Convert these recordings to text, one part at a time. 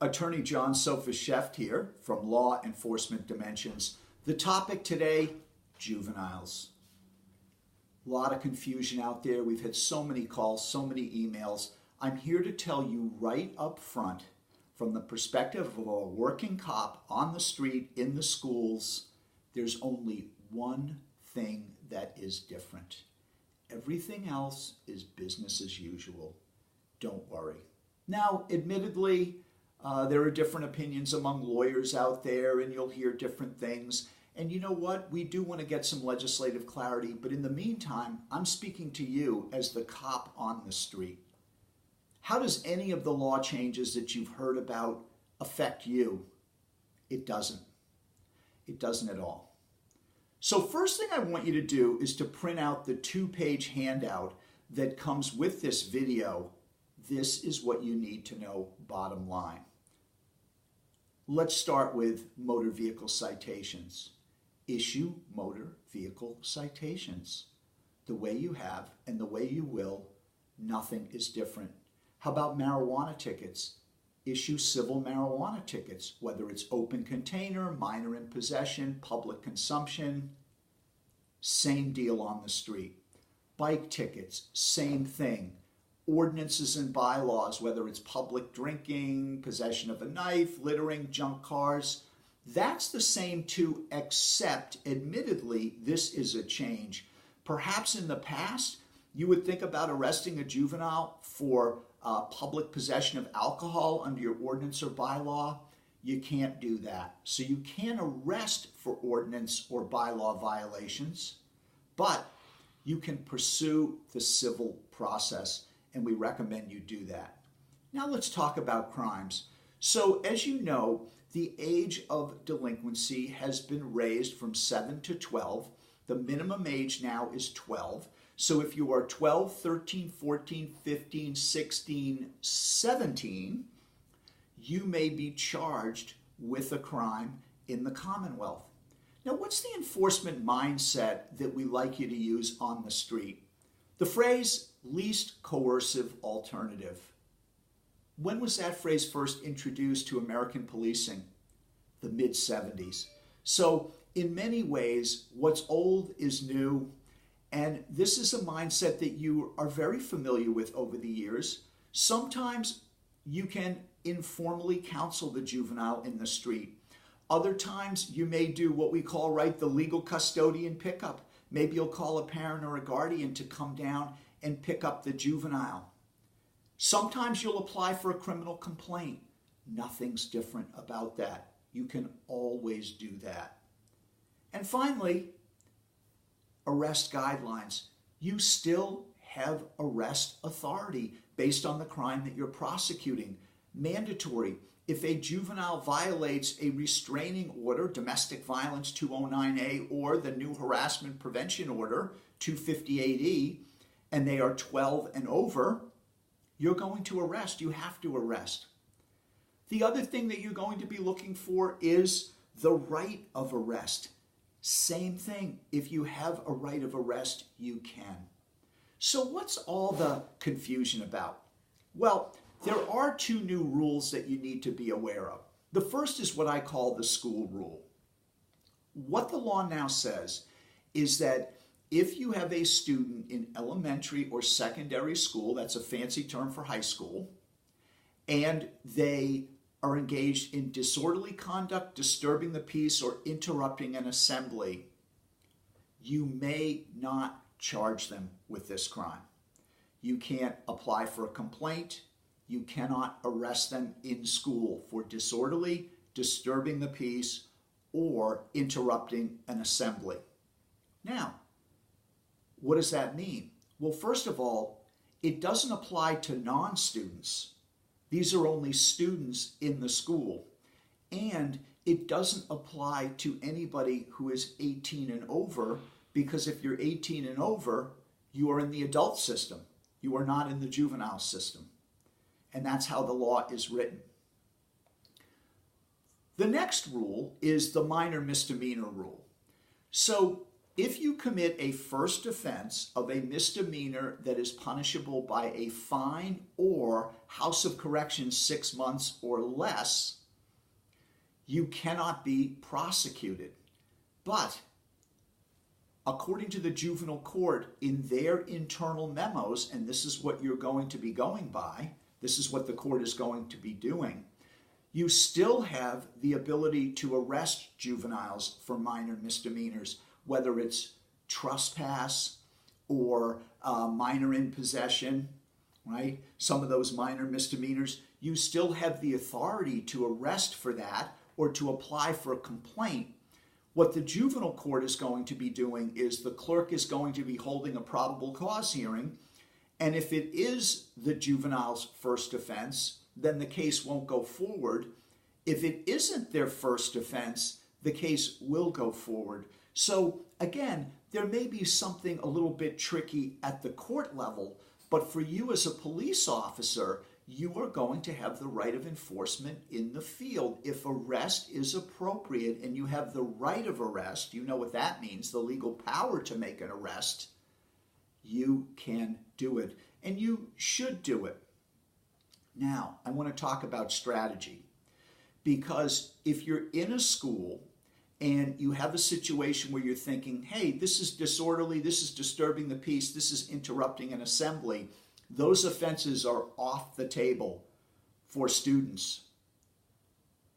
Attorney John Sofis Scheft here from Law Enforcement Dimensions. The topic today, juveniles. A lot of confusion out there. We've had so many calls, so many emails. I'm here to tell you right up front, from the perspective of a working cop on the street, in the schools, there's only one thing that is different. Everything else is business as usual. Don't worry. Now, admittedly, there are different opinions among lawyers out there, and you'll hear different things. And you know what? We do want to get some legislative clarity, but in the meantime, I'm speaking to you as the cop on the street. How does any of the law changes that you've heard about affect you? It doesn't. It doesn't at all. So first thing I want you to do is to print out the 2-page handout that comes with this video. This is what you need to know, bottom line. Let's start with motor vehicle citations. Issue motor vehicle citations. The way you have and the way you will, nothing is different. How about marijuana tickets? Issue civil marijuana tickets, whether it's open container, minor in possession, public consumption, same deal on the street. Bike tickets, same thing. Ordinances and bylaws, whether it's public drinking, possession of a knife, littering, junk cars, that's the same too, except, admittedly, this is a change. Perhaps in the past, you would think about arresting a juvenile for public possession of alcohol under your ordinance or bylaw. You can't do that. So you can't arrest for ordinance or bylaw violations, but you can pursue the civil process, and we recommend you do that. Now let's talk about crimes. So as you know, the age of delinquency has been raised from 7 to 12. The minimum age now is 12. So if you are 12, 13, 14, 15, 16, 17, you may be charged with a crime in the Commonwealth. Now, what's the enforcement mindset that we like you to use on the street? The phrase, least coercive alternative. When was that phrase first introduced to American policing? The mid-70s. So in many ways, what's old is new, and this is a mindset that you are very familiar with over the years. Sometimes you can informally counsel the juvenile in the street. Other times you may do what we call, the legal custodian pickup. Maybe you'll call a parent or a guardian to come down and pick up the juvenile. Sometimes you'll apply for a criminal complaint. Nothing's different about that. You can always do that. And finally, arrest guidelines. You still have arrest authority based on the crime that you're prosecuting. Mandatory. If a juvenile violates a restraining order, domestic violence 209A, or the new harassment prevention order 258E, and they are 12 and over, you're going to arrest. You have to arrest. The other thing that you're going to be looking for is the right of arrest. Same thing. If you have a right of arrest, you can. So what's all the confusion about? Well, there are 2 new rules that you need to be aware of. The first is what I call the school rule. What the law now says is that if you have a student in elementary or secondary school, that's a fancy term for high school, and they are engaged in disorderly conduct, disturbing the peace, or interrupting an assembly, you may not charge them with this crime. You can't apply for a complaint. You cannot arrest them in school for disorderly, disturbing the peace, or interrupting an assembly. Now, what does that mean? Well, first of all, it doesn't apply to non-students. These are only students in the school. And it doesn't apply to anybody who is 18 and over, because if you're 18 and over, you are in the adult system. You are not in the juvenile system. And that's how the law is written. The next rule is the minor misdemeanor rule. So If you commit a first offense of a misdemeanor that is punishable by a fine or House of Corrections 6 months or less, you cannot be prosecuted. But according to the Juvenile Court, in their internal memos, and this is what you're going to be going by, this is what the court is going to be doing, you still have the ability to arrest juveniles for minor misdemeanors, whether it's trespass or minor in possession, right? Some of those minor misdemeanors, you still have the authority to arrest for that or to apply for a complaint. What the juvenile court is going to be doing is the clerk is going to be holding a probable cause hearing, and if it is the juvenile's first offense, then the case won't go forward. If it isn't their first offense, the case will go forward. So again, there may be something a little bit tricky at the court level, but for you as a police officer, you are going to have the right of enforcement in the field. If arrest is appropriate and you have the right of arrest, you know what that means, the legal power to make an arrest, you can do it, and you should do it. Now, I want to talk about strategy, because if you're in a school and you have a situation where you're thinking, hey, this is disorderly, this is disturbing the peace, this is interrupting an assembly, those offenses are off the table for students.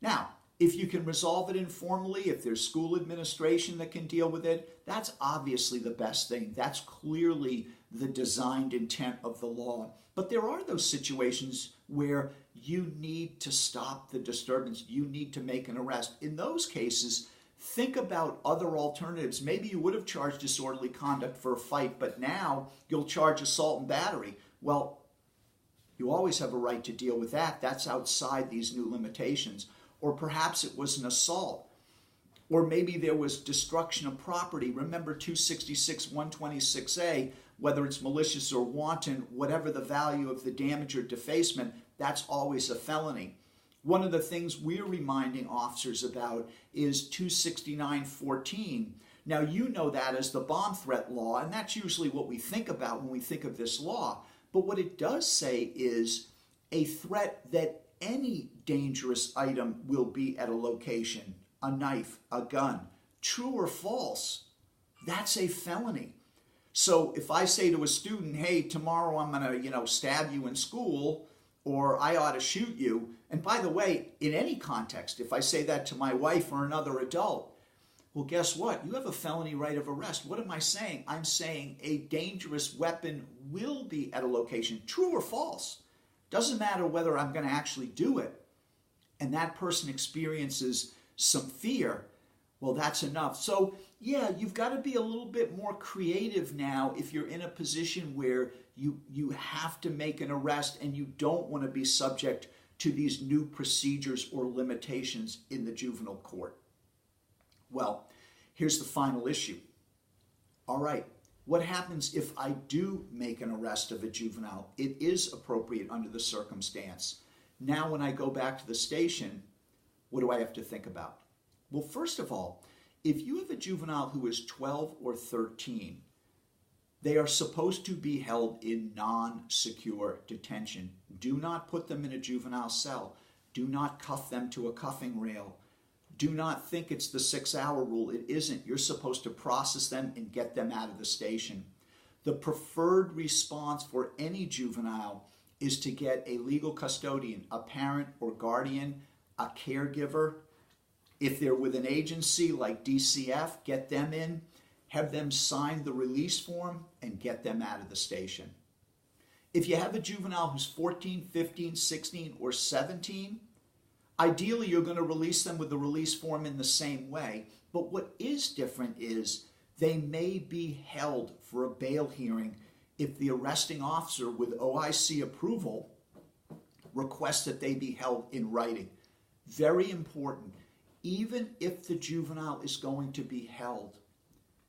Now, if you can resolve it informally, if there's school administration that can deal with it, that's obviously the best thing. That's clearly the designed intent of the law. But there are those situations where you need to stop the disturbance. You need to make an arrest. In those cases, think about other alternatives. Maybe you would have charged disorderly conduct for a fight, but now you'll charge assault and battery. Well, you always have a right to deal with that. That's outside these new limitations. Or perhaps it was an assault. Or maybe there was destruction of property. Remember 266, 126A, whether it's malicious or wanton, whatever the value of the damage or defacement, that's always a felony. One of the things we're reminding officers about is 269.14. Now, you know that as the bomb threat law, and that's usually what we think about when we think of this law. But what it does say is a threat that any dangerous item will be at a location, a knife, a gun, true or false, that's a felony. So if I say to a student, hey, tomorrow I'm going to, stab you in school, or I ought to shoot you, and by the way, in any context, if I say that to my wife or another adult, well, guess what? You have a felony right of arrest. What am I saying? I'm saying a dangerous weapon will be at a location, true or false. Doesn't matter whether I'm going to actually do it, and that person experiences some fear, well, that's enough. So, yeah, you've got to be a little bit more creative now if you're in a position where you have to make an arrest and you don't want to be subject to these new procedures or limitations in the juvenile court. Well, here's the final issue. All right. What happens if I do make an arrest of a juvenile? It is appropriate under the circumstance. Now, when I go back to the station, what do I have to think about? Well, first of all, if you have a juvenile who is 12 or 13, they are supposed to be held in non-secure detention. Do not put them in a juvenile cell. Do not cuff them to a cuffing rail. Do not think it's the 6-hour rule. It isn't. You're supposed to process them and get them out of the station. The preferred response for any juvenile is to get a legal custodian, a parent or guardian, a caregiver. If they're with an agency like DCF, get them in, have them sign the release form, and get them out of the station. If you have a juvenile who's 14, 15, 16, or 17, ideally, you're going to release them with the release form in the same way. But what is different is they may be held for a bail hearing if the arresting officer with OIC approval requests that they be held in writing. Very important. Even if the juvenile is going to be held,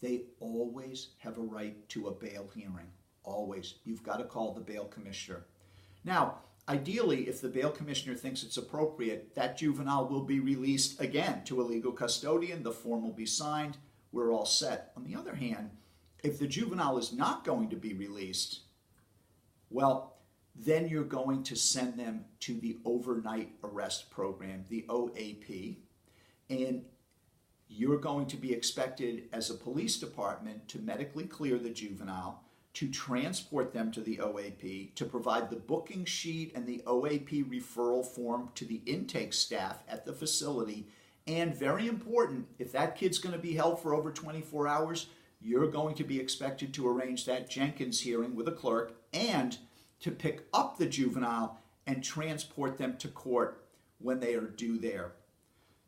they always have a right to a bail hearing. Always. You've got to call the bail commissioner. Now, ideally, if the bail commissioner thinks it's appropriate, that juvenile will be released again to a legal custodian. The form will be signed. we're all set. On the other hand, if the juvenile is not going to be released, well, then you're going to send them to the overnight arrest program, the OAP, and you're going to be expected as a police department to medically clear the juvenile, to transport them to the OAP, to provide the booking sheet and the OAP referral form to the intake staff at the facility. And very important, if that kid's going to be held for over 24 hours, you're going to be expected to arrange that Jenkins hearing with a clerk and to pick up the juvenile and transport them to court when they are due there.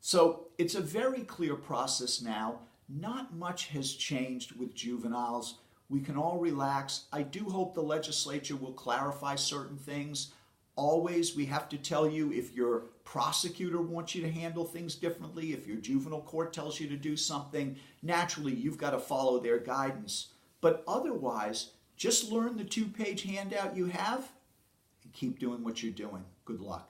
So it's a very clear process now. Not much has changed with juveniles. We can all relax. I do hope the legislature will clarify certain things. Always, we have to tell you if your prosecutor wants you to handle things differently, if your juvenile court tells you to do something, naturally you've got to follow their guidance. But otherwise, just learn the 2-page handout you have and keep doing what you're doing. Good luck.